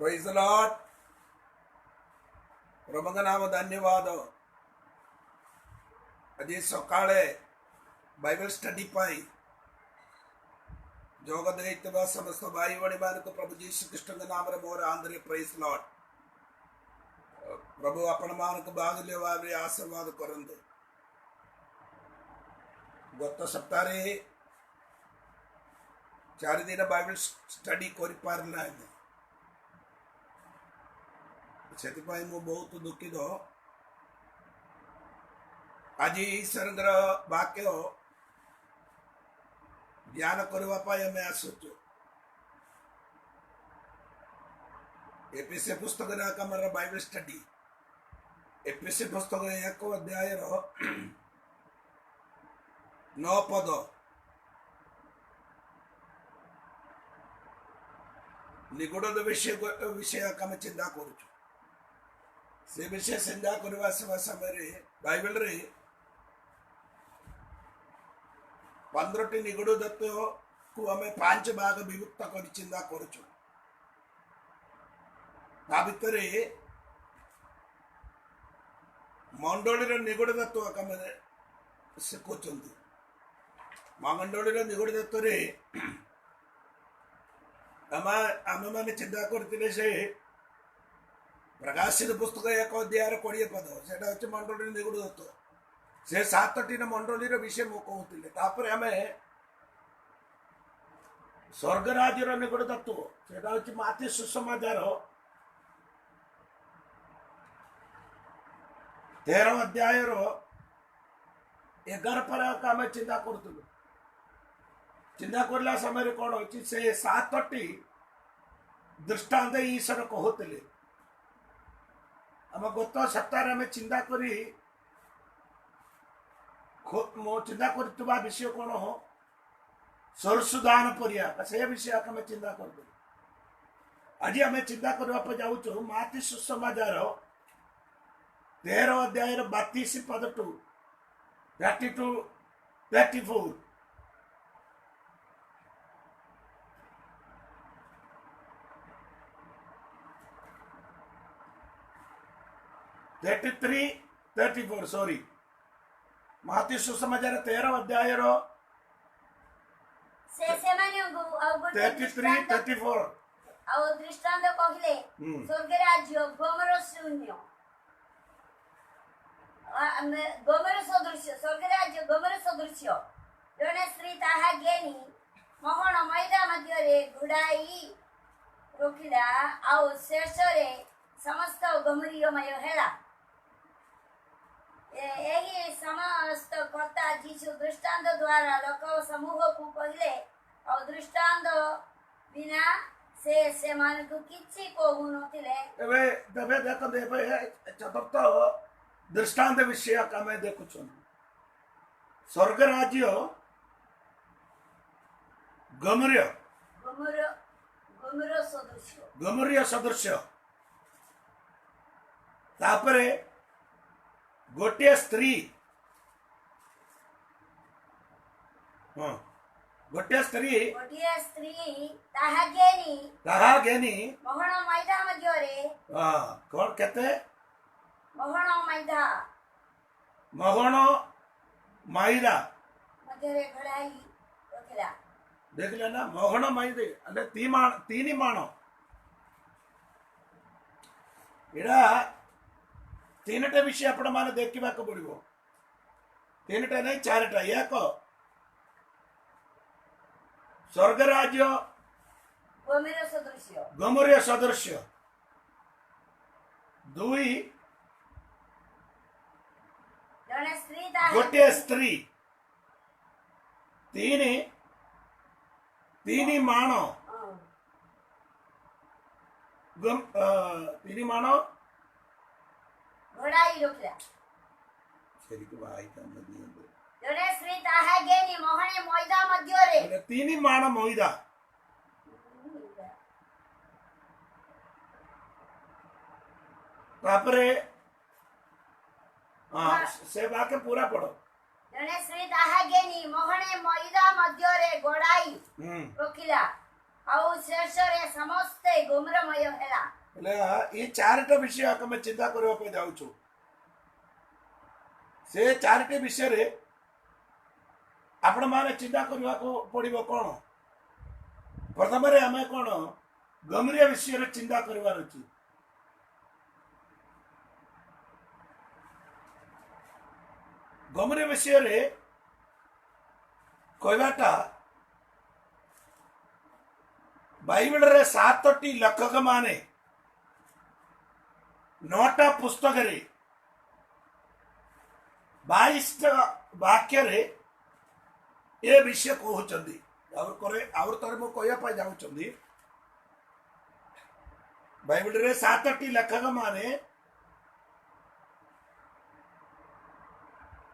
Praise the Lord. प्रभु का नाम धन्यवाद। आज सकाळे बाइबल स्टडी पाई जोग देइतबा समस्त भाई बड़ी मान को प्रभु यीशु कृष्ण के नाम रे मोर आंध्र प्रेज लॉर्ड। प्रभु आपण मान को भाग लेवा रे आशीर्वाद करंदे। गत सप्ताह रे 4 दिन बाइबल स्टडी कर पारना है से मु बहुत दुखित। आज ईश्वर वाक्य ज्ञान करने आम आसुचु। एपीसी पुस्तक आमर बाइबल स्टडी एपीसी पुस्तक 1 अध्याय 9 पद निगुड़ विषय आम चिंता करुचु। से विषय चिंता करने समय बाइबल रे 15टी निगुड़ तत्व को आम 5 भाग विभक्त कर चिंता करुचु। ता भितर मंडली निगुड़ तत्व आम शिखुंट। मंडली निगुड़ तत्व आम मैंने चिंता करते से प्रकाशित पुस्तक 1 अध्याय 20 पद से मंडली निगुड़ तत्व से 7टी मंडली विषय मु कहते। आम स्वर्ग राज्यर निगुड़ तत्व से माथि सुसमाचार 13 अध्याय 11 पर आम चिंता करूँ। चिंता करला समय कौन हो से 7टी दृष्टांत ईश्वर कहते। आम गत सप्ताह आम चिंता करी चिंता करता विषय कौन हो सरसुदान परिया से विषय आम चिंता कर। आज आम चिंता करने जाऊँ माथि सुसमाचार 13 अध्याय 32 पद टू 34 34 सॉरी माथि सुसमाचार 13 अध्याय 33-34 दृष्टांत कहले स्वर्ग राज्य गोमर शून्य गोमर सदृश्य स्वर्ग राज्य गोमर सदृश्य जने स्त्री ताहा ज्ञानी मोहन मैदा मध्य घुड़ाई रोकिला आउ शेष समस्त गमरीयमय हेला। यही समस्त कर्ता जीशु दृष्टांत द्वारा लोक समूह को कहले और दृष्टांत बिना से मान को किछि कहू नथिले। एबे दबे देख देबे चतुर्थ दृष्टांत विषय का मैं देखुछु। स्वर्ग राज्य गमर्य सदृश्य तापरे गोटे स्त्री गोटे स्त्री ताहा ज्ञानी मोहन मैदा मध्य रे कौन कहते मोहन मैदा मध्य रे घड़ाई रखिला। देख लेना मोहन मैदे अरे तीन माण एड़ा 3टा विषय आपण माने देखा पड़ो। 3टा नहीं 4टा। 1 स्वर्ग राज्य गमर्य सदृश्य 2 गोटे स्त्री 3 माण 3 माण घोड़ाई रोकिला सेरी को भाई का नदी जने श्री ताहा गेनी मोहने मैदा मध्य रे 3 माण मैदा तापरे से वाक्य पूरा पढ़ो। जने श्री ताहा गेनी मोहने मैदा मध्य रे घोड़ाई रोकिला ଆଉ ଶେଷରେ ସମସ୍ତେ ଗୁମରମୟ ହେଲା। ହେଲେ ଏ ଚାରିଟା ବିଷୟ ଆମେ ଚିନ୍ତା କରିବା ପାଇଁ ଯାଉଛୁ। ସେ ଚାରିଟି ବିଷୟରେ ଆପଣମାନେ ଚିନ୍ତା କରିବାକୁ ପଡ଼ିବ। କ'ଣ ପ୍ରଥମରେ ଆମେ କ'ଣ ଗମ୍ରିୟ ବିଷୟରେ ଚିନ୍ତା କରିବାର ଅଛି। ଗମ୍ରିୟ ବିଷୟରେ କହିବାଟା ବାଇବେଲରେ 7ଟି ଲେଖକ ମାନେ 9ଟା ପୁସ୍ତକରେ 22ଟା ବାକ୍ୟରେ ଏ ବିଷୟ କହୁଛନ୍ତି। ଆଉ ଥରେ ମୁଁ କହିବା ପାଇଁ ଯାଉଛନ୍ତି, ବାଇବେଲରେ 7ଟି ଲେଖକ ମାନେ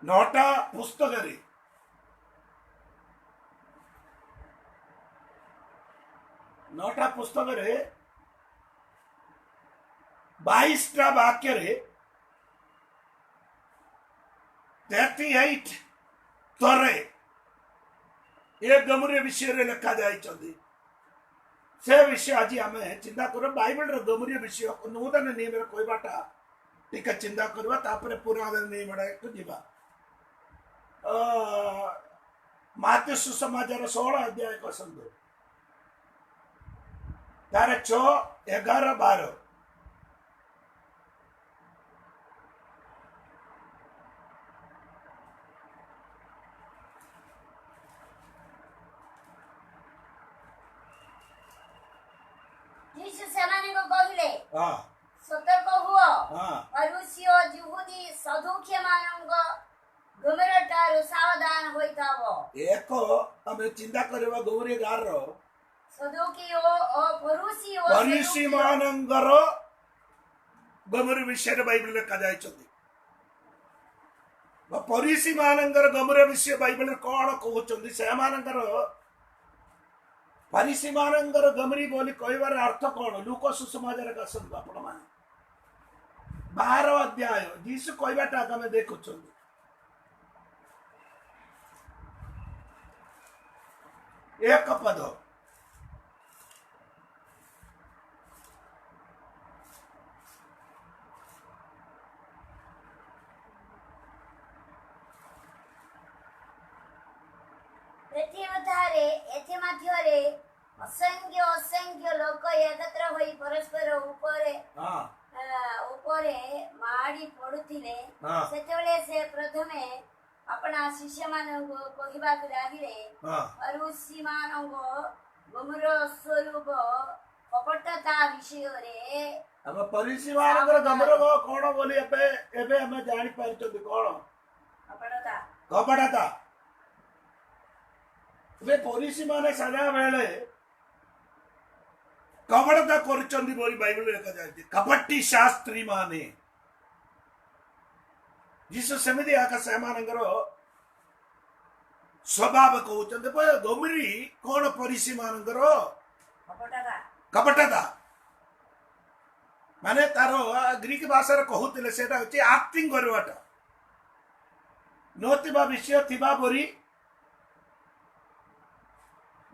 9ଟା ପୁସ୍ତକରେ 22ଟା ବାକ୍ୟରେ 38 ଥରେ ଏ ଗମ୍ରିୟ ବିଷୟରେ ଲେଖା ଯାଇଛନ୍ତି। ସେ ବିଷୟ ଆଜି ଆମେ ଚିନ୍ତା କରିବା। ବାଇବେଲର ଗମ୍ରିୟ ବିଷୟ ନୂତନ ନିୟମରେ କହିବାଟା ଟିକେ ଚିନ୍ତା କରିବା, ତାପରେ ପୁରାତନ ନିୟମକୁ ଯିବା। ମାର୍କୋ ସୁସମାଚାର 16 ଅଧ୍ୟାୟ ପସନ୍ଦ ତାର 6, 11, 12। ଯୀଶୁ ସେମାନଙ୍କୁ କହିଲେ, ହଁ ସତର୍କ ହୁଅ, ହଁ ଫରିସୀ ଓ ଯିହୁଦୀ ସଦୁକ୍ୟମାନଙ୍କ ଗୁମରଠାରୁ ସାବଧାନ ହୋଇଥାଅ। ଏକ ଆମେ ଚିନ୍ତା କରିବା ଗୌରୀ ଗାଁର ସଦୁକୀ ଓ ଫରିସୀ ଓ ଫରିସୀ ମାନଙ୍କର ଗମ୍ରିୟ ବିଷୟରେ ବାଇବେଲ ଲେଖା ଯାଇଛନ୍ତି। ଫରିସୀ ମାନଙ୍କର ଗମ୍ରିୟ ବିଷୟ ବାଇବେଲରେ କ'ଣ କହୁଛନ୍ତି? ସେମାନଙ୍କର ଫରିସୀ ମାନଙ୍କର ଗମ୍ରିୟ ବୋଲି କହିବାର ଅର୍ଥ କ'ଣ? ଲୁକ ସୁସମାଚାର ଆସନ୍ତୁ ଆପଣମାନେ 12 ଅଧ୍ୟାୟ ଯୀଶୁ କହିବାଟା ଆମେ ଦେଖୁଛନ୍ତି। ଏକ ପଦ ଏଥିମଧ୍ୟରେ ଅସଂଖ୍ୟ ଲୋକ ଏକତ୍ର ହୋଇ ପରସ୍ପର ଉପରେ ମାଡ଼ି ପଡୁଥିଲେ। ସେତେବେଳେ ସେ ପ୍ରଥମେ ଆପଣା ଶିଷ୍ୟମାନଙ୍କୁ କହିବାକୁ ଲାଗିଲେ, ଫରିସୀମାନଙ୍କ ଗୁମର ସ୍ୱରୂପ କପଟତା ବିଷୟରେ। ଆମ ଫରିସୀ ମାନଙ୍କର ଗମ୍ର କ'ଣ ବୋଲି ଏବେ ଆମେ ଜାଣିପାରୁଛନ୍ତି। କ'ଣ କପଟତା? ଏବେ ଫରିସୀ ମାନେ ସଦାବେଳେ କପଟତା କରୁଛନ୍ତି ବୋଲି ବାଇବେଲରେ ଲେଖାଯାଇଛି। କପଟି ଶାସ୍ତ୍ରୀ ମାନେ ଯୀଶୁ ସେମିତି ସେମାନଙ୍କର ସ୍ୱଭାବ କହୁଛନ୍ତି। ଗମ୍ରି କ'ଣ? ଫରିସୀ ମାନଙ୍କର କପଟତା ମାନେ ତାର ଗ୍ରୀକ ଭାଷାରେ କହୁଥିଲେ ସେଟା ହଉଛି ଆକ୍ଟିଂ କରିବାଟା, ନଥିବା ବିଷୟ ଥିବା ପରି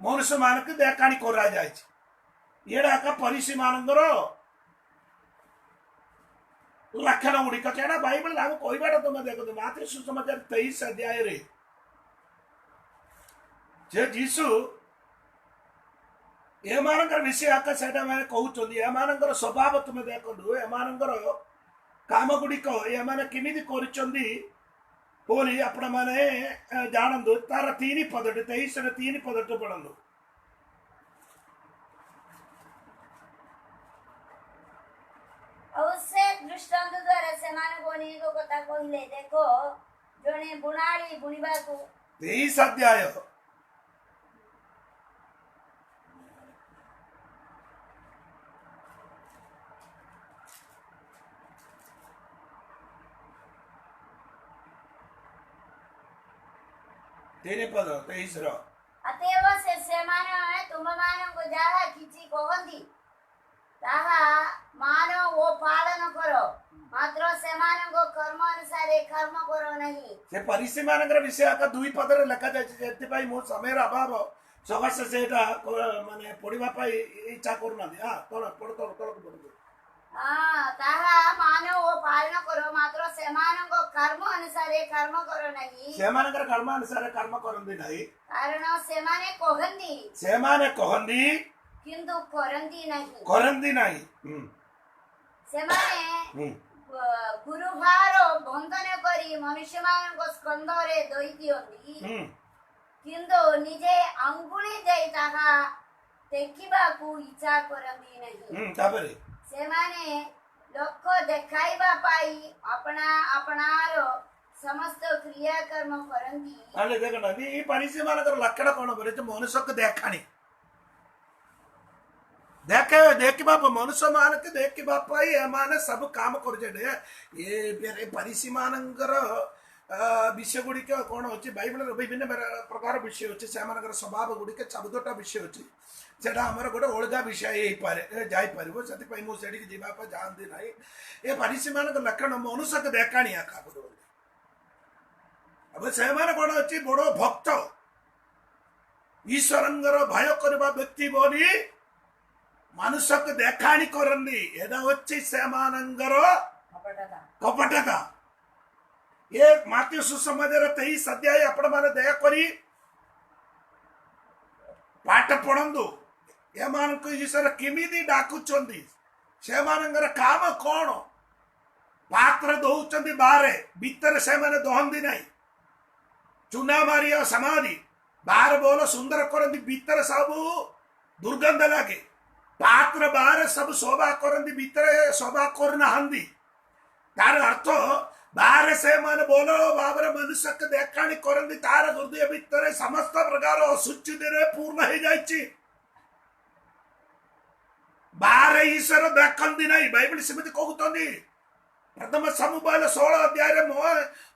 ମନୁଷ୍ୟ ମାନଙ୍କୁ ଦେଖାଣି କରାଯାଇଛି। ଏଇଟା ଫରିସୀ ମାନଙ୍କର ଲକ୍ଷଣ ଗୁଡ଼ିକ। ସେଇଟା ବାଇବେଲ ଆମେ କହିବାଟା ତମେ ଦେଖନ୍ତୁ ମାର୍କୋ ସୁସମାଚାର 23 ଅଧ୍ୟାୟରେ ଯେ ଯୀଶୁ ଏମାନଙ୍କର ବିଷୟ ସେଟା ମାନେ କହୁଛନ୍ତି। ଏମାନଙ୍କର ସ୍ୱଭାବ ତୁମେ ଦେଖନ୍ତୁ, ଏମାନଙ୍କର କାମ ଗୁଡ଼ିକ ଏମାନେ କେମିତି କରୁଛନ୍ତି ବୋଲି ଆପଣ ମାନେ ଜାଣନ୍ତୁ। ତାର 3 ପଦଟି 23ରେ 3 ପଦଟି ପଢ଼ନ୍ତୁ। ଆଉ ସେ ଦୃଷ୍ଟାନ୍ତ ଦ୍ୱାରା ସେମାନଙ୍କୁ ଅନେକ କଥା କହିଲେ। ଦେଖ, ଜଣେ ବୁଣାଳି ବୁଣିବାକୁ 23 ଅଧ୍ୟାୟ 3 ପଦ 23ର। ଅତଏବ ସେମାନେ ତୁମମାନଙ୍କୁ ଯାହା କିଛି କହନ୍ତି ତାହା ମାନ ଓ ପାଳନ କର, ମାତ୍ର ସେମାନଙ୍କ କର୍ମ ଅନୁସାରେ କର୍ମ କର ନାହିଁ। ସେ ଫରିସୀ ମାନଙ୍କର ବିଷୟ 2 ପଦରେ ଲେଖାଯାଇଛି। ସେଥିପାଇଁ ମୁଁ ସମୟର ଅଭାବ ସକାଶେ ସେଇଟା ମାନେ ପଢିବା ପାଇଁ ଇଚ୍ଛା କରୁନାହାନ୍ତି। ତଳକୁ ପଢନ୍ତୁ। ତାହା ମାନ ଓ ପାଳନ କର, ମାତ୍ର ସେମାନଙ୍କ କର୍ମ ଅନୁସାରେ କର୍ମ କର ନାହିଁ, ସେମାନଙ୍କର କର୍ମ ଅନୁସାରେ କର୍ମ କରନ୍ତି ନାହିଁ, କାରଣ ସେମାନେ କହନ୍ତି କିନ୍ତୁ କରନ୍ତି ନାହିଁ। ସେମାନେ ଗୁରୁଭାର ବନ୍ଧନ କରି ମନୁଷ୍ୟମାନଙ୍କ ସ୍କନ୍ଧରେ ଦେଇ ଦିଅନ୍ତି, କିନ୍ତୁ ନିଜେ ଆଙ୍ଗୁଳି ଦେଇ ତାହା ଦେଖିବାକୁ ଇଚ୍ଛା କରନ୍ତି ନାହିଁ। ତାପରେ ସେମାନେ ଲୋକ ଦେଖାଇବା ପାଇଁ ଆପଣାର ସମସ୍ତ କ୍ରିୟାକର୍ମ କରନ୍ତି। ତାହେଲେ ଦେଖନ୍ତୁ ଏଇ ଫରିସି ମାନଙ୍କର ଲକ୍ଷଣ କଣ ବୋଲେ ମନୁଷ୍ୟକୁ ଦେଖାଣି ଦେଖିବା ମନୁଷ୍ୟ ମାନଙ୍କୁ ଦେଖିବା ପାଇଁ ଏମାନେ ସବୁ କାମ କରୁଛନ୍ତି। ଏ ଫରିସି ମାନଙ୍କର ବିଷୟ ଗୁଡ଼ିକ କଣ ଅଛି? ବାଇବଲର ବିଭିନ୍ନ ପ୍ରକାର ବିଷୟ ଅଛି। ସେମାନଙ୍କର ସ୍ୱଭାବ ଗୁଡ଼ିକ 14ଟା ବିଷୟ ଅଛି। ସେଟା ଆମର ଗୋଟେ ଅଲଗା ବିଷୟ ହେଇପାରେ ଯାଇପାରିବ, ସେଥିପାଇଁ ମୁଁ ସେଠିକି ଯିବା ପାଇଁ ଯାଆନ୍ତି ନାହିଁ। ଏ ଫରିସି ମାନଙ୍କ ଲକ୍ଷଣ ମନୁଷ୍ୟକୁ ଦେଖାଣି ଆକା କରୁଛନ୍ତି। अब से कौन अच्छी बड़ भक्त ईश्वरंगर भय करवा व्यक्ति बोली मनुष्य को देखाणी करनी से कपटता। ये मात्य सुसमाचार 23 अध्याय आपण माने दया करी पाठ पढ़ंदु। एमान को ईश्वर किमिदी डाकुचंदी, से मानंगर काम कौन? पात्र दौचंदी बाहरे, भीतर से माने दोहंदी नहीं। चुना मारिया समाधि बाहर बोलो सुंदर करंदी, भीतर सब दुर्गंध लगे। पात्र बाहर सब शोभा करंदी, भीतर शोभा करना हंदी। तार अर्थ बाहर से मन बोलो बाबर मनुष्य के देखाणी करंदी, तार हृदय भीतर समस्त प्रकार अशुचि पूर्ण हो जाइछि। बाहर ईश्वर देखंदी नहीं, बाइबल सेमति कहउतंदी। प्रथम समुवेल 16 अध्याय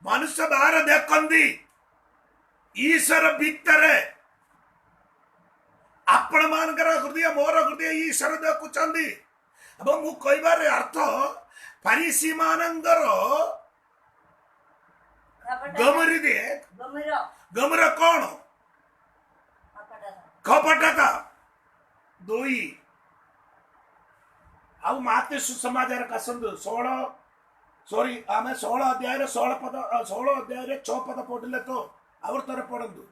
मनुष्य बाहर देखंदी, ईश्वर भीतर आपण मानकर हृदय मोर हृदय ईश्वर देखुचंदी। अब मु कहबार अर्थ फरीसी मानंगर गमरी दे गमर कौन? कपटता दुई। आउ माते सुसमाचार कसंदु 16 अध्याय 6 पद पढ़ले तो और तर पढ़ंदु।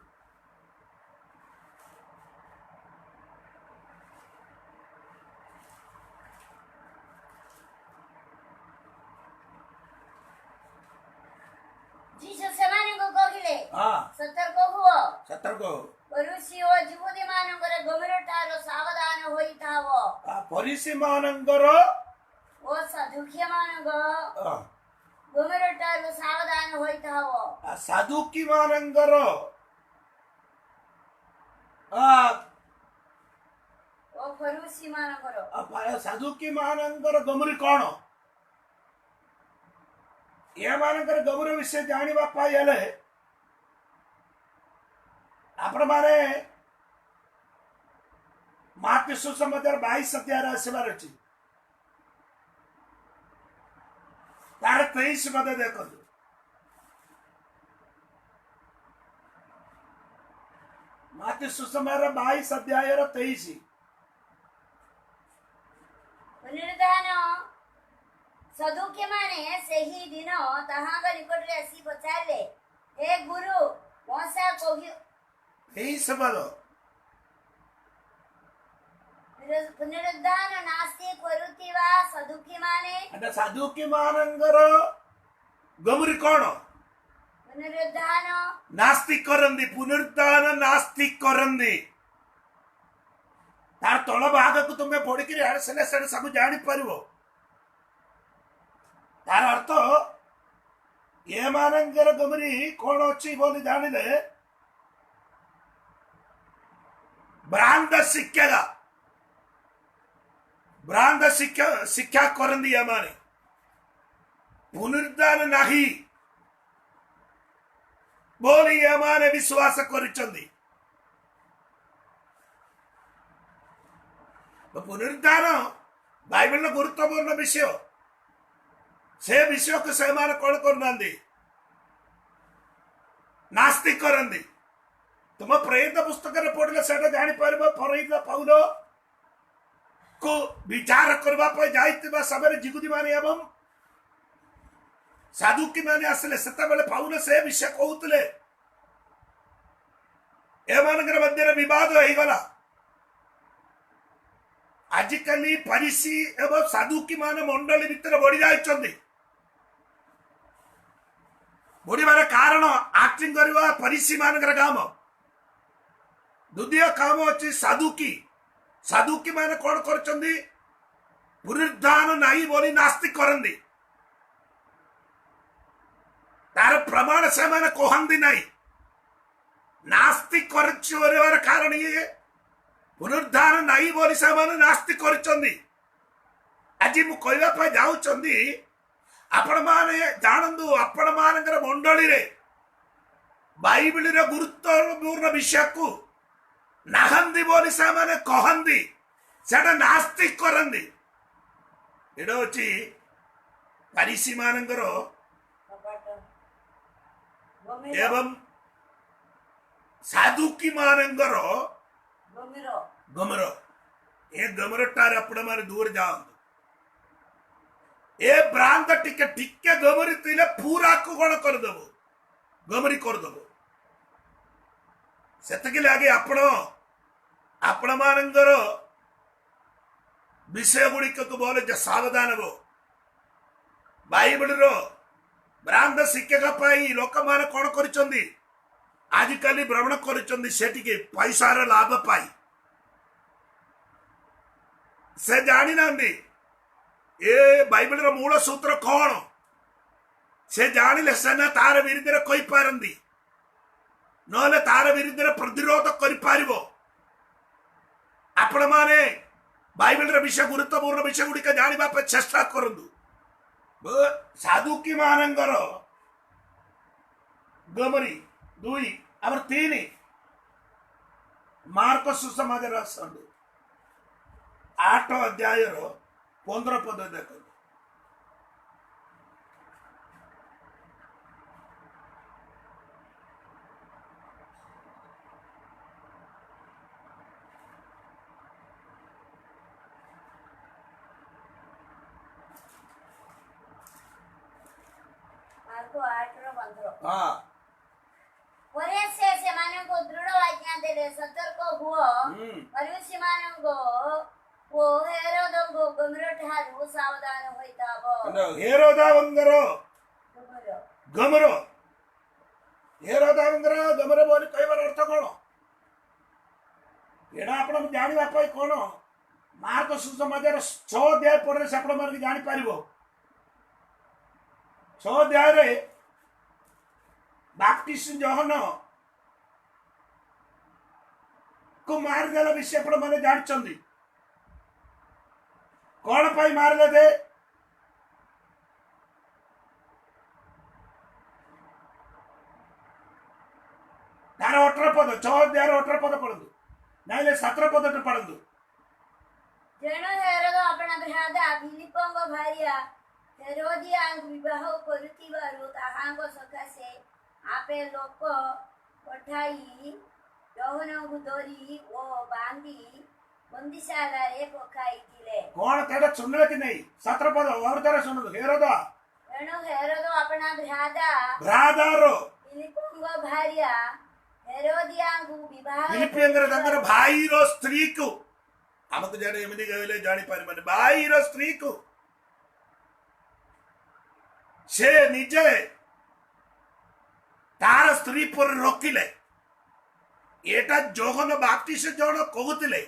जीसस सेमाने को कहिले सतर्क हो फरीसी ओ जिबुदी मानकर गमरटारो सावधान होइतावो। फरीसी मानकर ओ सदुखी मानकर गमरटारो सावधान होइतावो। साधुकी मानकर ओ फरीसी मानकर साधुकी मानकर गमरी कौन? ये मानकर गमर विषय जानिबा पाई हेले आपण माने मार्क सुसमाचार 22 अध्याय आसबार अछि। तार 23 पद देखंतु। मार्क सुसमाचार 22 अध्याय 23। पुनरुत्थान सदुक्य माने सही दिन ताहांग निकट रे आसी पचारले, हे गुरु मोसा कहि 23 पद। पुनरुत्थान नास्ति करुतिवा सदुक्य माने अदा सदुक्य मानंगर गमरी कौन? पुनरुत्थान नास्तिक करंदी, पुनरुत्थान नास्तिक करंदी। तार तळ भाग को तुमे पढी कि आडसले सड सब जानि परबो। तार अर्थ ये मानंगर गमरी कौन अछि बोली जानिले भ्रांत शिक्षा करंदी। माने पुनरुत्थान नाही बोली माने विश्वास करिचंदी। पुनरुत्थान बाइबल गुरुत्वपूर्ण विषय, से विषय को से माने कौन करना नास्तिक करंदी। तो तुम प्रेरित पुस्तक पढ़ले से जानी पार प्रेरित पौल को विचार करने जाइए समय जिगुदी माने एवं साधुकी माने आसले से पौल से विषय कहते एमानकर मध्य विवाद हो गला आजिकल फरीसी एवं साधुकी मान मंडली भितर बढ़ी जाइछन्ति बढ़िबार कारण एक्टिंग करवा फरीसी मानकर काम द्वितीय काम अच्छी साधुकी माने कौन करछन्ति पुनरुत्थान नहीं बोली नास्तिक करन्ति तार प्रमाण से माने कहन्ति नहीं नास्तिक कर कारण ये पुनरुद्धार नहीं बोली से माने नास्तिक करछन्ति आज मु कहबा पय जाउछन्ति आपण माने जानंदु आपण मानकर मंडली रे बाइबल रे गुरुत्वपूर्ण विषय को नाहंदी बोली से माने कहन्ति सेटा नास्तिक करन्ति एडो अछि फरीसी मानकर एवं साधुकी मानकर गमर ए गमरटार आपण मारे दूर जाओ ए भ्रांत टिके टिके गमरी तिले पूरा को कोन कर देबो गमरी कर देबो सेतके लागे आपण मानकर विषय गुड़िक को बोले जे सावधान हो बाइबल रो भ्रांत शिक्षा पाई लोक मान कोन करछन्ती आजिकल भ्रमण करछन्ती सेटिके पैसार लाभ पाई से जानी नांदी ए बाइबल रो मूल सूत्र कौन से जानिले सेना तार विरुद्ध कहि पारंदी नले तार विरुद्ध प्रतिरोध करि पारिबो आपण माने बाइबल रो विषय गुरुत्वपूर्ण विषय गुडी का जानिबा पे चेष्टा करंदु साधुकी मानंगर गमरी दुई आवर तीन मार्क सुसमाचार संडे 8 अध्याय 15 पद देख हाँ से माने को दृढ़ आज्ञा देले सतर्क हुओ फरीसी माने को वो हेरोद को गमरट हारु सावधान होइताबो हेरोदावंगरो गमरो हेरोदावंगरो गमरो बोली कहबार अर्थ कोन एडा आपण जानिबा पई कोन मार्क सुसमाचार 6 अध्याय पढ़ले से आपण मार जानि पारिबो 6 अध्याय रे बाप्टिस्ट जहन को मार देला विषय आपण माने जानछन्ती कौन पाई मारले थे तार 18 पद 6 अध्याय 18 पद पढ़ंतु नाइले 17 पद पढ़ंतु जेनो हेरोद अपना भ्राता फिलिपंग भारिया हेरोदिया विवाह करुतिबारु ताहांग सकासे आपे लोक पठाई यौवन धरी ओ बांधी बंदीशाला रे पकाई दिले कौन तेरा सुनले कि नहीं 17 पद और तेरा सुन हेरोद एनो हेरोद अपना भ्राता रो फिलिपंग भारिया हेरोदिया विवाह फिलिपियंगर दंगर भाई रो स्त्री को हमको जाने एमदी गले जानि पारि माने भाई रो स्त्री को से निजे तार स्त्री पर रोकिले एटा जोहन बाप्टिस्ट जण कहूतिले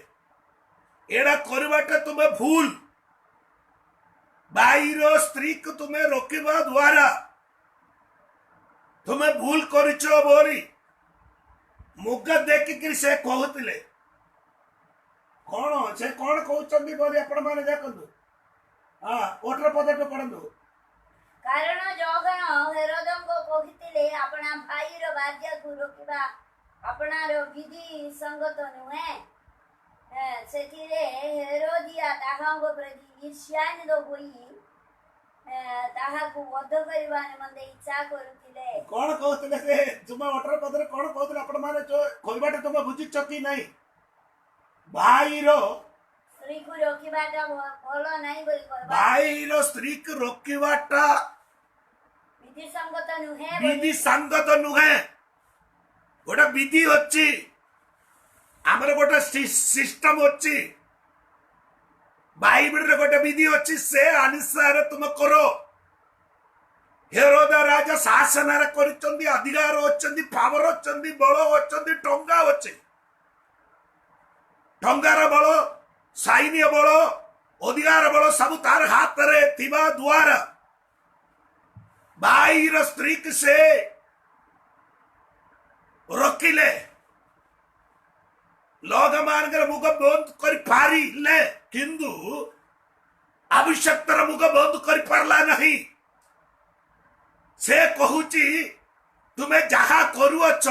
एड़ा करवाटा तुम्हें भूल बाईरो स्त्री को तुम्हें रोकवा द्वारा तुम्हें भूल करिछो बोली मुग देखिक से कहूतिले कौन से कौन कहउछन्ती बोली आपण माने देखंतु हां 18 पद पढ़ंतु कारण जोगन हेरोदम को कहितिले अपना भाई रो बाध्य को रोकिबा अपना रो विधि संगत नुहे सेतिरे हेरोदिया ताहांगो प्रति ईर्ष्यान दो होई ତାହାକୁ ବଧ କରିବା ନିମନ୍ତେ ଇଚ୍ଛା କରୁଥିଲେ। କଣ କହୁଥିଲେ ସେ ତୁମେ 18 ପଦରେ କଣ କହୁଥିଲେ ଆପଣ ମାନେ କହିବାଟା ତୁମେ ବୁଝିଛ କି ନାହିଁ? ଭାଇର ସ୍ତ୍ରୀକୁ ରୋକିବାଟା ଭଲ ନାହିଁ ବୋଲି କହିବା ଭାଇର ସ୍ତ୍ରୀକୁ ରୋକିବାଟା ବିଧି ସଙ୍ଗତ ନୁହେଁ ବିଧି ସଙ୍ଗତ ନୁହେଁ। ଗୋଟେ ବିଧି ଅଛି, ଆମର ଗୋଟେ ସିଷ୍ଟମ ଅଛି, ବାଇବଲରେ ଗୋଟେ ବିଧି ଅଛି, ସେ ଅନୁସାରେ ତୁମେ କର। ହେରୋଦ ରାଜା ଶାସନରେ କରିଛନ୍ତି, ଅଧିକାର ଅଛନ୍ତି, ପାୱାର ଅଛନ୍ତି, ବଳ ଅଛନ୍ତି, ଟଙ୍କା ଅଛି। ଟଙ୍କାର ବଳ, ସୈନ୍ୟ ବଳ, ଅଧିକାର ବଳ ସବୁ ତାର ହାତରେ ଥିବା ଦ୍ୱାରା ଭାଇର ସ୍ତ୍ରୀକୁ ସେ ରୋକିଲେ। ଲୋକମାନଙ୍କର ମୁଖ ବନ୍ଦ କରିପାରିଲେ, କିନ୍ତୁ ଆବଶ୍ୟକତାର ମୁଖ ବନ୍ଦ କରିପାରିଲା ନାହିଁ। ସେ କହୁଛି ତୁମେ ଯାହା କରୁଅଛ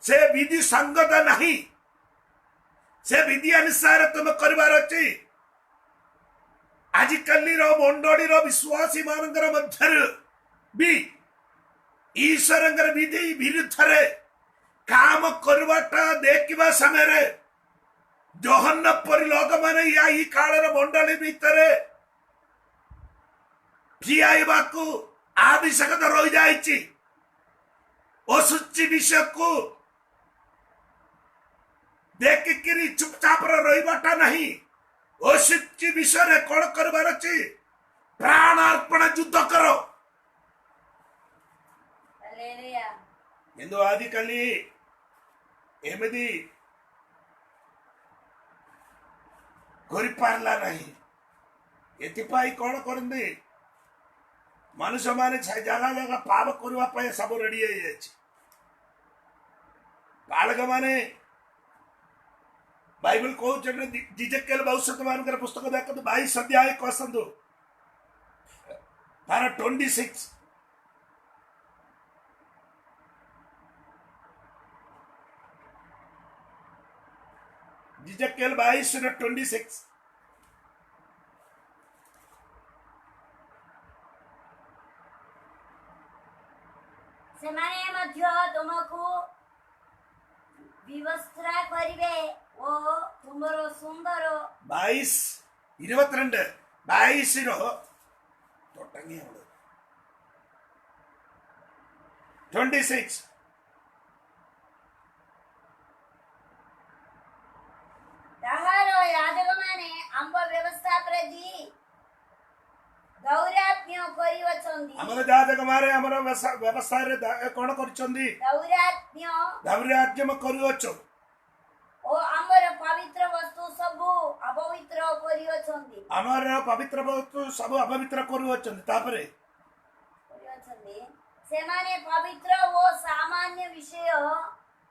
ସେ ବିଧି ସଙ୍ଗତ ନାହିଁ, ସେ ବିଧି ଅନୁସାରେ ତୁମେ କରିବାର ଅଛି। ଆଜିକାଲିର ମଣ୍ଡଳୀର ବିଶ୍ୱାସୀ ମାନଙ୍କର ମଧ୍ୟରେ ବି ଈଶ୍ୱରଙ୍କର ବିଧି ବିରୁଦ୍ଧରେ କାମ କରିବାଟା ଦେଖିବା ସମୟରେ ଜହନ୍ନ ପରି ଲୋକମାନେ ଏହି କାଳର ମଣ୍ଡଳୀ ଭିତରେ ଠିଆଇବାକୁ ଆବଶ୍ୟକତା ରହିଯାଇଛି। ଅଶୁଚି ବିଷୟକୁ ଦେଖିକିରି ଚୁପଚାପରେ ରହିବାଟା ନାହିଁ। ଅଶୁଚି ବିଷୟରେ କଣ କରିବାର ଅଛି? ପ୍ରାଣ ଅର୍ପଣ ଯୁଦ୍ଧ କର। ହାଲେଲୁୟା। କିନ୍ତୁ ଆଜିକାଲି ଏମିତି କରିପାରିଲା ନାହିଁ। ଏଥିପାଇଁ କଣ କରନ୍ତି? ମନୁଷ୍ୟମାନେ ଜାଗା ଜାଗା ପାପ କରିବା ପାଇଁ ସବୁ ରେଡି ହେଇଯାଇଛି। ବାଳକ ମାନେ ବାଇବଲ କହୁଛନ୍ତି, ଜିଜେକେଲ ଭବିଷ୍ୟତ ମାନଙ୍କର ପୁସ୍ତକ ଦେଖନ୍ତୁ, 22 ଅଧ୍ୟାୟ କସନ୍ତୁ ତାର 26। ଜିଜେକେଲ 22:26। ସେମାନେ ମଧ୍ୟ ତୁମକୁ ବିବସ୍ତ୍ରା କରିବେ ଓ ତୁମର ସୁନ୍ଦର 22:22 26 ତାହାର ଯାଜକମାନେ ଆମ୍ବ ବ୍ୟବସ୍ଥା ପ୍ରତି ଦୌରାତ୍ମ୍ୟ କରିଅଛନ୍ତି। ଆମର ଯାଜକ ମାନେ ଆମର ବ୍ୟବସାୟରେ କଣ କରିଛନ୍ତି? ଦୌରାତ୍ମ୍ୟ କରୁଅଛ ଓ ଆମର ପବିତ୍ର ବସ୍ତୁ ସବୁ ଅପବିତ୍ର କରିଅଛନ୍ତି। ଆମର ପବିତ୍ର ବସ୍ତୁ ସବୁ ଅପବିତ୍ର କରୁଅଛନ୍ତି। ତାପରେ ସେମାନେ ପବିତ୍ର ଓ ସାମାନ୍ୟ ବିଷୟ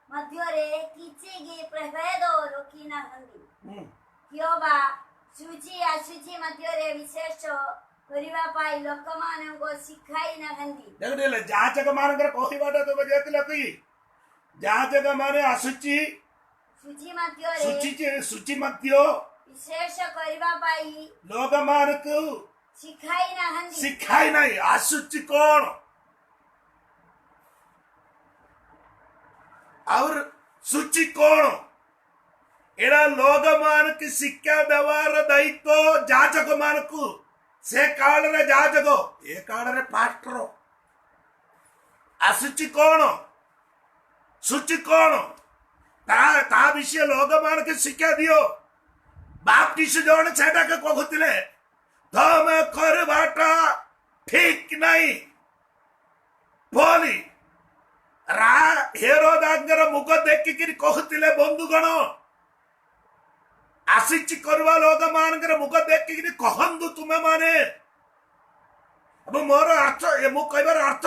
ମଧ୍ୟରେ କିଛି ପ୍ରଭେଦ ରଖି ନାହାନ୍ତି। କିମ୍ବା ସୂଚି ଅଶୁଚି ମଧ୍ୟରେ ବିଶେଷ କରିବା ପାଇଁ ଲୋକମାନଙ୍କୁ ଶିଖାଇ ନାହାନ୍ତି। ଦେଖୁଥିଲେ ଯାଜକ ମାନଙ୍କର କହିବାଟା ତୁମେ ଦେଖିଲ କି? ଯାଜକ ମାନେ ଆସୁଛି ସୂଚି ମଧ୍ୟ ବିଶେଷ କରିବା ପାଇଁ ଲୋକମାନଙ୍କୁ ଶିଖାଇ ନାହିଁ। ଆସୁଛି କଣ और सूची कौन? एड़ा लोग मान की शिक्षा देवार दायित्व जाजक मान को से काल रे जाजक ए काल रे पास्टर आसुची कौन? सूची कौन? ता विषय लोग मान की शिक्षा दियो। बाप्टिस्ट जोन छेड़ा के कहतिले धम कर बाटा ठीक नहीं बोली हेरोदांगर मुख देखिकी कहते बंधुगण आसिची करवा लोग मानकर मुख देखिकी कहतु तुम्हें माने। अब मोर अर्थ मु कहबार अर्थ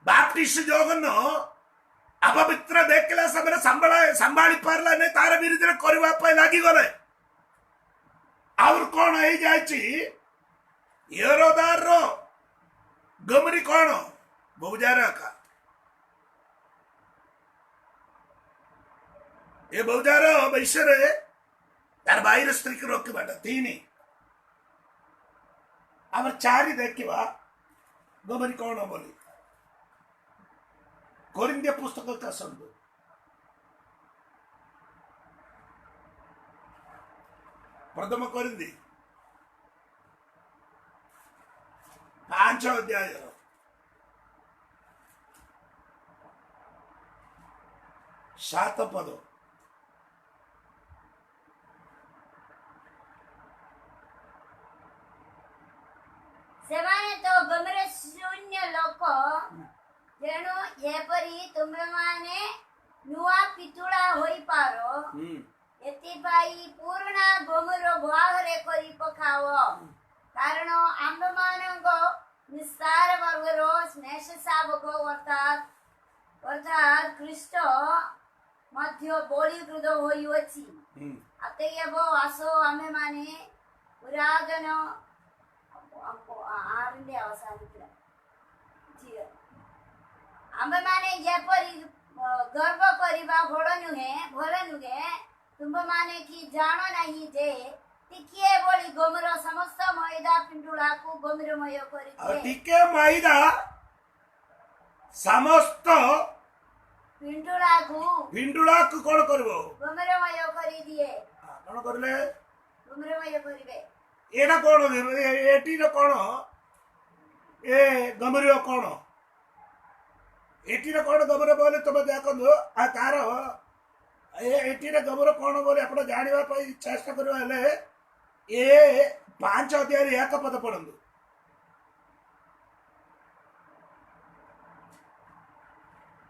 बाप्टिस्ट जोगन अपवित्र देखला समय संभाली पारला नहीं, तार विरुद्ध करने लगी गले। और कौन है जायची हेरोदार गमरी कौन बहुजार का ये बहुजार वैश्य तार बाहर स्त्री को रोक बाटा तीन आम चारि देखा गमरी कौन बोली कोरिन्थिय पुस्तक आसतु प्रथम कोरिन्थी 5 अध्याय सात पद ସେମାନେ ତ ଗମରେ ଶୂନ୍ୟ ଲୋକ ତେଣୁ ଏପରି ତୁମେମାନେ ନୂଆ ପିତୁଳା ହୋଇପାର ଏଥିପାଇଁ ପୁରୁଣା ଗମର ବ୍ୟବହାର କରି ପକାଅ କାରଣ ଆମ୍ଭମାନଙ୍କ ନିସ୍ତାର ବର୍ଗର ସ୍ନେହ ଶାବକ ଅର୍ଥାତ୍ ଖ୍ରୀଷ୍ଟ ମଧ୍ୟ ବଳିକୃତ ହୋଇଅଛି ଅତଏବ ଆସ ଆମ୍ଭେମାନେ ପୁରାତନ आम्भेमाने जेपरी गर्व करिबा भल नुहे तुम्भमाने की जानो नहीं जे टिके बोली गमर समस्त मैदा पिंडुला को गमरमय करिते टिके मैदा समस्त पिंडुला को कोन करबो गमरमय करि दिए कोन करले गमरमय करिवे एटा कोन एटी रो कोन ए गमरियो कोन एटी रो कोन गमर बोले तुम देखो आ तार एटी रो गमर कोन बोले आपण जानिबा पई चेष्टा करबा हेले ए 5 अध्याय एक पद पढंदु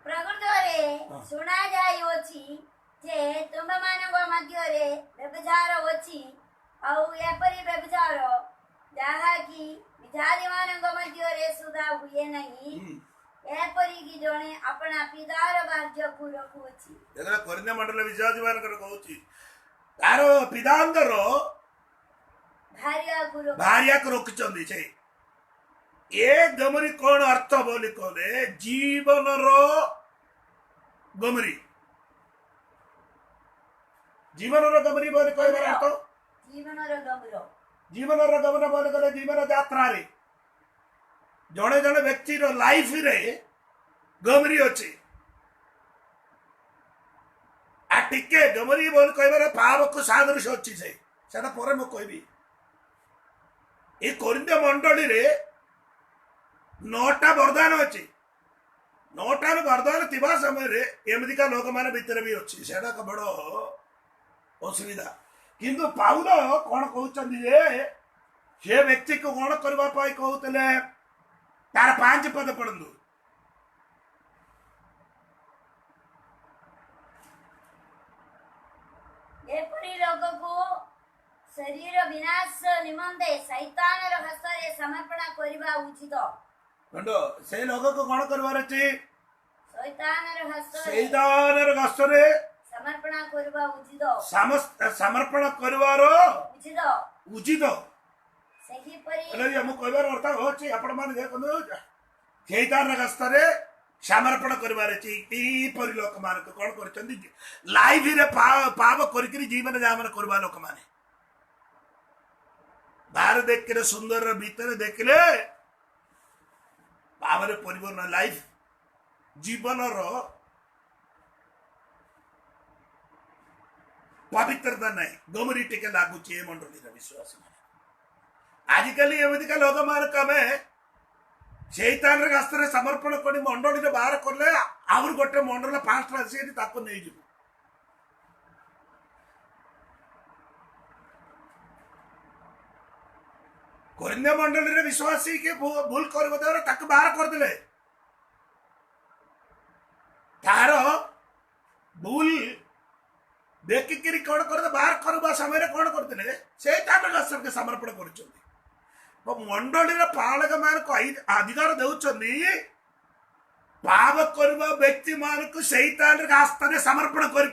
प्रकृतरे सुना जाइओछि जे तुम मानव मध्य रे व्यभिचार होछि ଆଉ ଏପରି ବ୍ୟଭିଚାର ଯାହାକି ବିଚାରୀମାନଙ୍କ ମଧ୍ୟରେ ସୁଧା ହୁଏ ନାହିଁ ଏପରିକି ଜଣେ ଆପଣା ପିତାର କାର୍ଯ୍ୟକୁ ରଖୁଅଛି ଦେଖ କୋରିନ୍ଥ ମଣ୍ଡଳ ବିଶ୍ୱାସୀମାନଙ୍କର କହୁଛି ତାର ପିତାଙ୍କର ଭାର୍ୟାକୁ ରଖିଛନ୍ତି ସେ ଏ ଗମରି କଣ ଅର୍ଥ ବୋଲି କହିଲେ ଜୀବନର ଗମରି ବୋଲି କହିବାର ଅର୍ଥ जीवन गमन बोले गले जीवन यात्रा रे जड़े जड़े व्यक्ति लाइफ रे गमरी अच्छी टिके गमरी बोल कह पाप को सादृश अच्छी से पर मु कहबी ये कोरिन्थ मंडली रे 9टा वरदान अच्छी 9टा वरदान थिबा समय रे एमदिका लोक माने भीतर भी अच्छी सेटा बड़ असुविधा किंतु पाउल कौन कहते से व्यक्ति को कौन करने कहते तार 5 पद पढ़ु एपरी लोक को शरीर विनाश निमंते शैतान रो हस्ते समर्पण करबा उचित कंडो से लोक को कौन करबार अछि शैतान रो हस्ते समर्पण करबा उचित समर्पण करबार उचित सही परी अरे हम कहबार अर्थ होछि आपण मान देखनु शैतान रो हस्ते समर्पण करबार अछि ई परि लोक मान को कोन करचंदी लाइफ रे पाप करिकरी जीवन जामन करबा लोक माने बाहर देख के सुंदर भीतर देखले पावरे परिवर्तन लाइफ जीवन रो पवित्रता नहीं गमरी टिके लागू चे मंडली विश्वास आजिकल एमतिका लोक मान कमे शैतान रे हस्ते समर्पण करी मंडली रे बाहर करले आउर गोटे मंडल फास्ट आसी ताको नै जिवो कोरिन्थ मंडली रे विश्वासी के भूल करबो देवर ताको बाहर कर देले तार भूल देखिकी कौन कर बाहर करवा समय कौन करते शैतान हस्ते के समर्पण कर मंडली पालक मान को अधिकार दे पाप करवा व्यक्ति मान को शैतान हस्ते समर्पण कर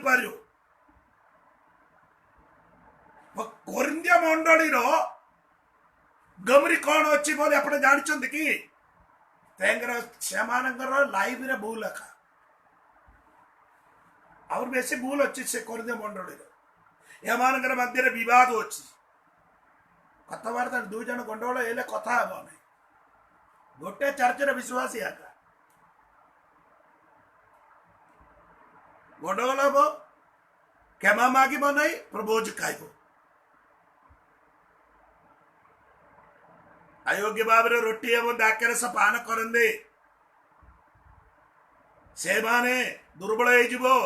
कोरिन्थ मंडली गमरी कौन अच्छी बोले आप जानते कि से लाइफ रे भूल एका और बेसी भूल अच्छी से कोरिन्थ मंडली एमानकर मध्य विवाद अच्छी कथबार्ता दुई जन गंडगोल हेले कथा हेब ना गोटे चर्चर विश्वासी आका गंडगोल हेब क्षमा मागिब नहीं प्रभोज खाइब अयोग्य भाव रोटी एवं दाक्यरस पान करंदे से माने दुर्बल हो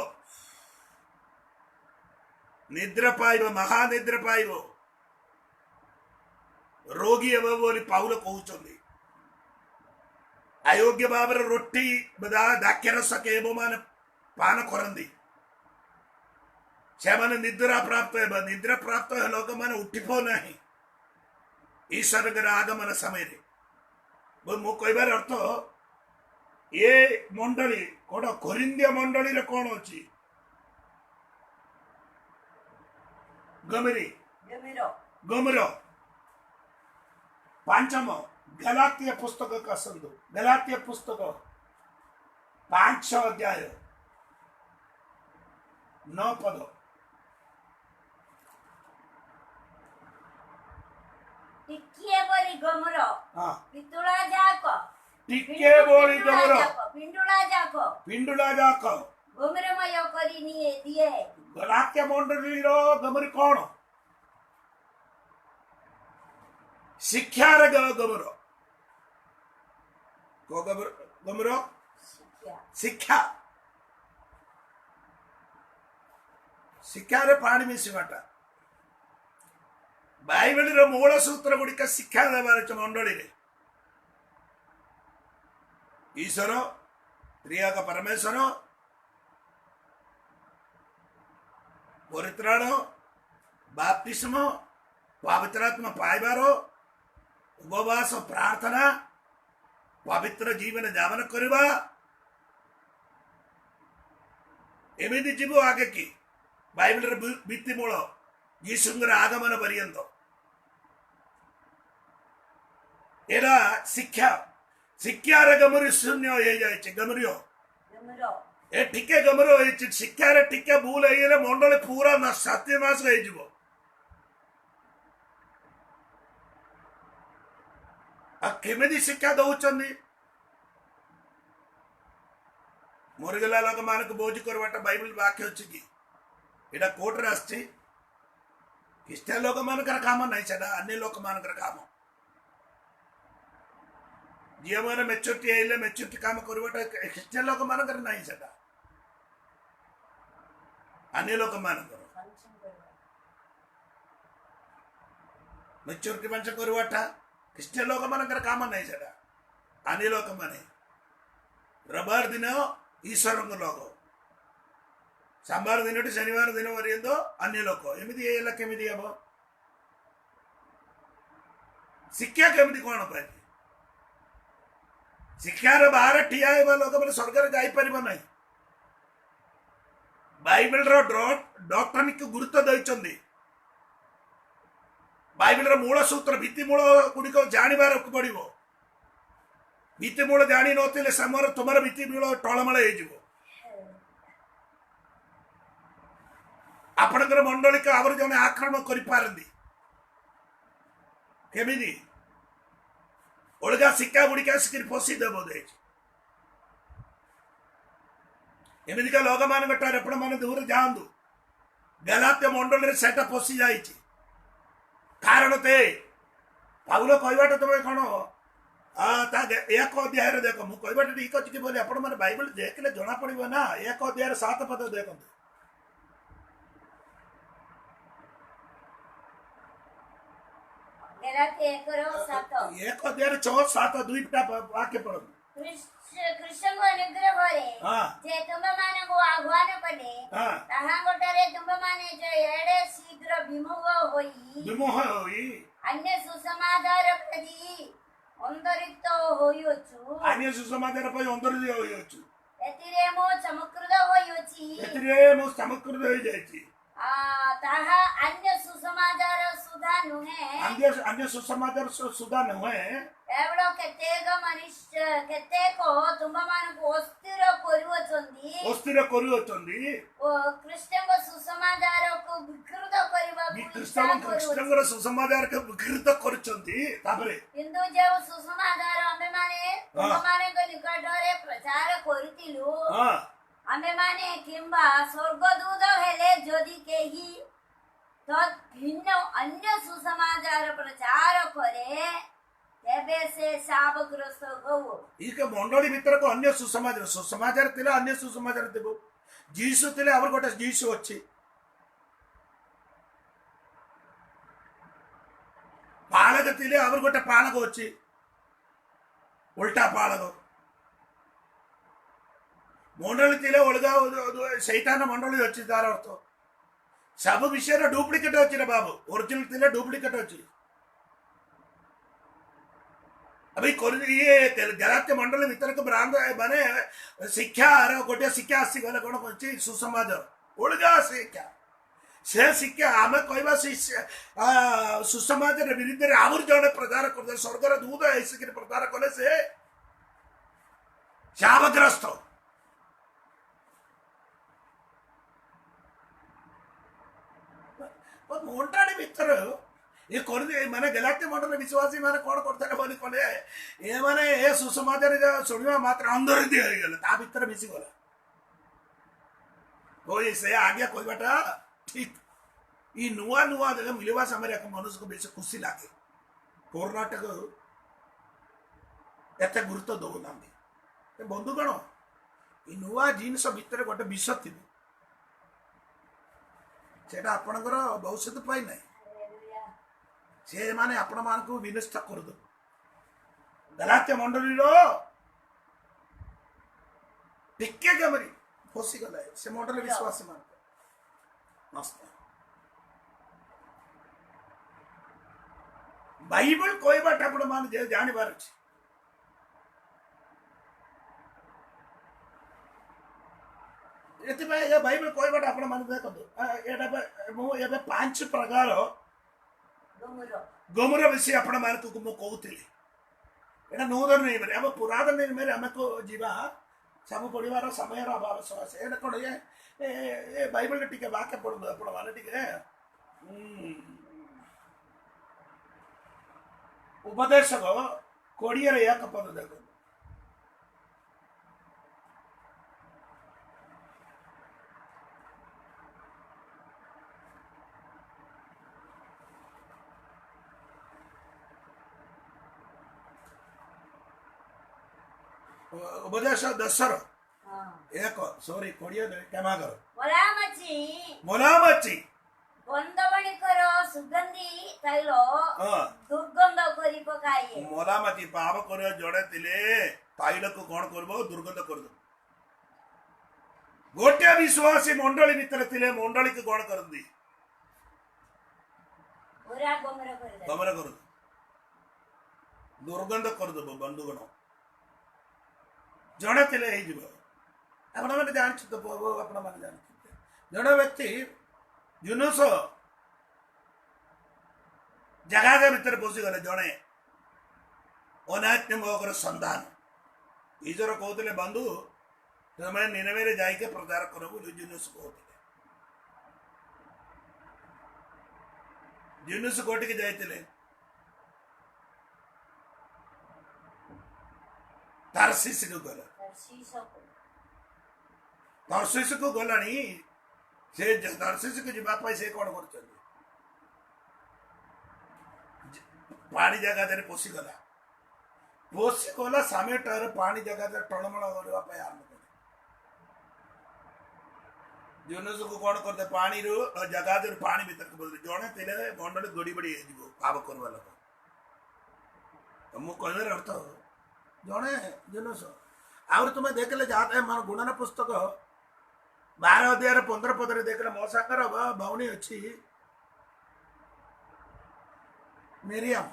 निद्र पाइब महानिद्र पाइब रोगी हेब बोली पाउल कहउचंदी अयोग्य भाव रोटी बदा दाक्यरस के माने पान करंदी से माने निद्रा प्राप्त हेब निद्रा प्राप्त है लोक माने उठिपो नहीं ईश्वर आगमन समय मु कहबार अर्थ ये मंडली कौन कोरिंदिया मंडली रे कौन अच्छी गमरी गमरो पांचम गलातीय पुस्तक का संदु गलातीय पुस्तक 5 अध्याय 9 पद टिकिए बोली गमरो पितुला जाको टिके बोली गमरो पिंडुला जाको गमरमय करी निये दिए गलात्य मंडली रो गमरी कौन शिक्षा रे गमरो को गमरो शिक्षा शिक्षा रे पानी मिसिबाटा बाइबल रो मूल सूत्र गुड़िक शिक्षा देवार मंडली रे ईश्वर त्रियाक परमेश्वर परित्राण बाप्तिस्म पवित्रात्मा पाइबार उपवास प्रार्थना पवित्र जीवन जापन करवा एमती जीव आगे की बाइबल भित्तिमूल यीशुंगर आगमन पर्यंत एरा शिक्षा शिक्षा रे गमरी शून्य हो जाए गमरियो ए टिके गमरो शिक्षा रे टिके भूल है मंडली पूरा न सत्यनाश हो केमी शिक्षा दौरान मरीगला लोक मान बोझ करवाटा बाइबल वाक्य अच्छी कि यहाँ कोर्टे आसी ख्रीस्टियन लोक मान काम ना से अन्य लोक मान काम जी मैंने मेच्योरिटी आइले मेच्योरिटी काम करवाटा ख्रीस्टियन लोक मान ना से अन्य लोक मान मेच्योरिटी मंच करवाटा ख्रीस्टियन लोक मान काम ना से अन्य लोक मान रविवार दिन ईश्वर लोक सोमवार दिन शनिवार दिन पर्यंत अन्य लोक एमती केमी हम शिक्षा केमी कौन पाए शिक्षार बाहर ठिया लोक मैंने स्वर्ग जापर ना बाइबल डॉक्ट्रिन को गुरुत्व देते बाइबल मूल सूत्र भित्तिमूल गुड़िक जानवर पड़ो भित्तिमूल जानी नी समर तुम भित्तिमूल टलमल हो आपणकर मंडली को आवर जने आक्रमण करि पारंदी केमिदी ओलगा शिक्षा गुड़ी का स्किर पोसी देबो दे एमिदी का लोग मान गटार आपण मान दूर जांदु गलात्य मंडली रे सेटा पोसी जाईची कारण ते पाउलो कहबाटा तबे कोन ता एक अध्याय रे देखो मु कहबाटा ठीक अछि कि बोले आपण मान बाइबल देखले जणा पड़िबो ना एक अध्याय रे 7 पद देखो एक अध्याय 6-7 दुईटा वाक्य पढ़ो कृष्ण को अनुग्रह करे जे तुम माने को आह्वान कने ताहा गोटारे तुम माने जे एडे शीघ्र विमोह होई अन्य सुसमाचार प्रति अंतरित होइछु अन्य सुसमाचार प्रति अंतरित होइछु एतिरे मो चमत्कृत होई जायछि ताहा अन्य सुसमाचार सुधा नुहे अन्य सुसमाचार सुधा नुहे एवढो केतेक मनुष्य केतेको तुमମାନଙ୍କୁ ଅସ୍ଥିର କରୁଅଛନ୍ତି ଓ ଖ୍ରୀଷ୍ଟଙ୍କ ସୁସମାଚାରକୁ ବିକୃତ କରିବା ଖ୍ରୀଷ୍ଟଙ୍କର ସୁସମାଚାରକୁ ବିକୃତ କରୁଛନ୍ତି ତାପରେ କିନ୍ତୁ ଯେଉଁ ସୁସମାଚାର ଆମେମାନେ ତୁମମାନଙ୍କ ନିକଟରେ ପ୍ରଚାର କରିଥିଲୁ ଆମେମାନେ କିମ୍ବା ସ୍ୱର୍ଗଦୂତ ହେଲେ ଯଦି କେହି ତତ୍ ଭିନ୍ନ ଅନ୍ୟ ସୁସମାଚାର ପ୍ରଚାର କରେ ତେବେ ସେ ଶାପଗ୍ରସ୍ତ ହଉ। ಈಗ ಮಂಡಳಿ ଭିତରକୁ ଅନ୍ୟ ସୁସମାଚାର ଥିଲା ଅନ୍ୟ ସୁସମାଚାର ଦେବ ଯୀଶୁ ଥିଲେ ଆମର ଗୋଟେ ଯୀଶୁ ଅଛି ପାଳକ ଥିଲେ ଆମର ଗୋଟେ ପାଳକ ଅଛି ଉଲ୍ଟା ପାଳକ ମଣ୍ଡଳୀ ଥିଲେ ଅଲଗା ସୈତାନ ମଣ୍ଡଳୀ ଅଛି ତାର ଅର୍ଥ ସବୁ ବିଷୟରେ ଡୁପ୍ଲିକେଟ ଅଛି ରେ ବାବୁ ଓରିଜିନାଲ ଥିଲେ ଡୁପ୍ଲିକେଟ ଅଛି अभी ये गलात्य मंडल भीतर को ब्रांड माने शिक्षा गोटे शिक्षा आसी गले कौन कह सुसमाज ओलगा शिक्षा से शिक्षा आम कहवा सुसमाज विरुद्ध आमर जड़े प्रचार करते स्वर्गर दूत ऐसिक प्रचार कले से शापग्रस्त मोटाड़ी भीतर ये कर माने गलात्य मंडल विश्वासी माने कौन करते बोली कले ये माने ए सुसमाचार शुणा मात्र अंदर दिया गला ता भीतर मिसी गला कोई से आगे कहबाटा ठीक ई नुआ नुआ जगह मिलवा समय मनुष्य को बेस खुशी लगे कर्णाटक एत गुरुत्व दौना बंधुगण ई नुआ जिनस भितर गोटे विष थी से आपणकर भविष्य पाई ना से माने आपण मान को विनष्ट कर दो गलात्य मंडली टिके गमरी फसी गला से मंडल विश्वास मान मस्त बाइबल कोई बात आपण मान जानि बार अछि एति भाई ये बाइबल कोई बात आपण मान देखो एटा मो एबे 5 प्रकार गोमुर विषय आपण मान को मो कहूतिली एटा नूतन नहीं मेरे अब पुरातन नहीं मेरे हमको जीवा सब पढ़िवार समय अभाव सवास एटा कोन ए बाइबल के टिके वाक्य पढ़ो आपण मान टिके उपदेशक कोड़ियर एक पद देखो उपदेश 10 एक सॉरी कोड़िया क्षमा करो मोलामची बंदवणिकर सुगंधी तैल दुर्गंध करी पकाए मोलामची पाप करे जड़े तिले तैल को कोन करबो दुर्गंध कर दो गोटे विश्वासी मंडली भीतर तिले मंडली को कोन करंदी पूरा गमरा कर दो दुर्गंध कर दो बंधुगण जड़े तिले हे जीव आपण माने जान छ तो आपण माने जान जड़े व्यक्ति जुनुस जगह के भीतर पशि गले जड़े अनात्मकर संधान ईश्वर कहते बंधु तुम निनवे रे जाइके प्रचार करो बोली जुनुस कहते जुनुस कोटि के जाइतिले तारसीस को गला तारसीस को गलानी से तारसीस को जीवा पाई से कोन करछन पानी जगह दे पोसी गला सामेटर पानी जगह दे टणमळ करबा पाई आरंभ करे जुनुस को कोन करते पानी रो जगह दे पानी भीतर को बोल जणे तेले मंडल गोडी बडी हे जीवो पाप करबा लोग मु कहले अर्थ जड़े जुनुस आउर तुम्हें देखले जाते हैं मान गुणन पुस्तक 12 अध्याय 15 पद देखले मो सागर भौणी अच्छी मिरियम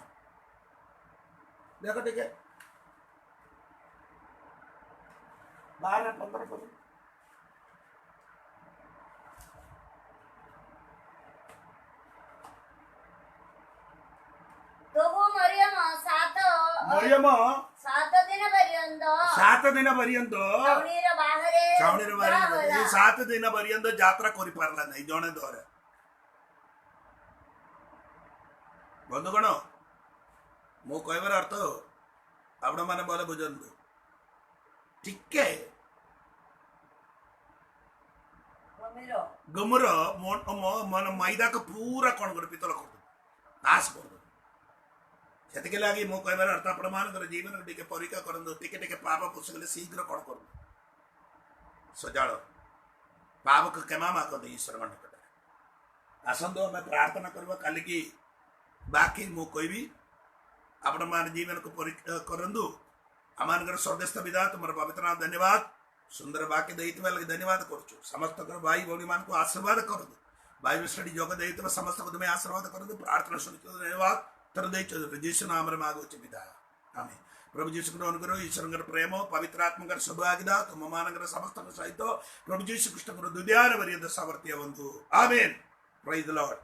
देखो ठीक है 12-15 पद ମରିୟମ 7 ଦିନ ପର୍ଯ୍ୟନ୍ତ 7 ଦିନ ପର୍ଯ୍ୟନ୍ତ ଛାଉଣିର ବାହାରେ ଏ 7 ଦିନ ପର୍ଯ୍ୟନ୍ତ ଯାତ୍ରା କରିପାରିଲା ନାହିଁ ଜଣେ ଧରେ। ବନ୍ଧୁଗଣ, ମୁଁ କହିବାର ଅର୍ଥ ଆପଣ ମାନେ ଭଲ ବୁଝନ୍ତୁ। ଟିକେ ଗମର ମାନେ ମଇଦାକୁ ପୁରା କଣ କରି ପିତଳ କରିଦେବ, ନାଶ କରିଦେବ। ସେତିକି ଲାଗି ମୁଁ କହିବାର ଅର୍ଥ ଆପଣ ମାନଙ୍କର ଜୀବନ ଟିକେ ପରୀକ୍ଷା କରନ୍ତୁ। ଟିକେ ଟିକେ ପାପ ପଶିଗଲେ ଶୀଘ୍ର କଣ କରନ୍ତୁ, ସଜାଳ ପାପକୁ କ୍ଷମା ମାଗନ୍ତୁ ଈଶ୍ୱରଙ୍କ ନିକଟରେ। ଆସନ୍ତୁ ଆମେ ପ୍ରାର୍ଥନା କରିବା। କାଲିକି ବାକି ମୁଁ କହିବି ଆପଣ ମାନେ ଜୀବନକୁ ପରୀକ୍ଷା କରନ୍ତୁ। ଆମମାନଙ୍କର ସ୍ୱର୍ଗସ୍ଥ ପିତା, ତୁମର ପବିତ୍ର ନାମ ଧନ୍ୟବାଦ। ସୁନ୍ଦର ବାକ୍ୟ ଦେଇଥିବା ଲାଗି ଧନ୍ୟବାଦ କରୁଛୁ। ସମସ୍ତଙ୍କର ଭାଇ ଭଉଣୀ ମାନଙ୍କୁ ଆଶୀର୍ବାଦ କରନ୍ତୁ। ବାଇବେଲ ଷ୍ଟଡି ଯୋଗ ଦେଇଥିବା ସମସ୍ତଙ୍କୁ ତୁମେ ଆଶୀର୍ବାଦ କରନ୍ତୁ। ପ୍ରାର୍ଥନା ଶୁଣିଛୁ, ଧନ୍ୟବାଦ ତର ଦେଇଛ ଯୀଶୁ ନାମରେ ମାଗୁଛୁ ପିତା, ଆମେନ୍। ପ୍ରଭୁ ଯୀଶୁଙ୍କର ଅନୁଗ୍ରହ, ଈଶ୍ୱରଙ୍କର ପ୍ରେମ, ପବିତ୍ର ଆତ୍ମାଙ୍କର ସୌଭାଗ୍ୟତା ତୁମମାନଙ୍କର ସମସ୍ତଙ୍କ ସହିତ ପ୍ରଭୁ ଯୀଶୁ ଖ୍ରୀଷ୍ଟଙ୍କର ଦୁନିଆର ପର୍ଯ୍ୟନ୍ତ ସାମର୍ଥ୍ୟ ବନ୍ଧୁ, ଆମେନ୍। ପ୍ରେଜ୍ ଦ ଲର୍ଡ।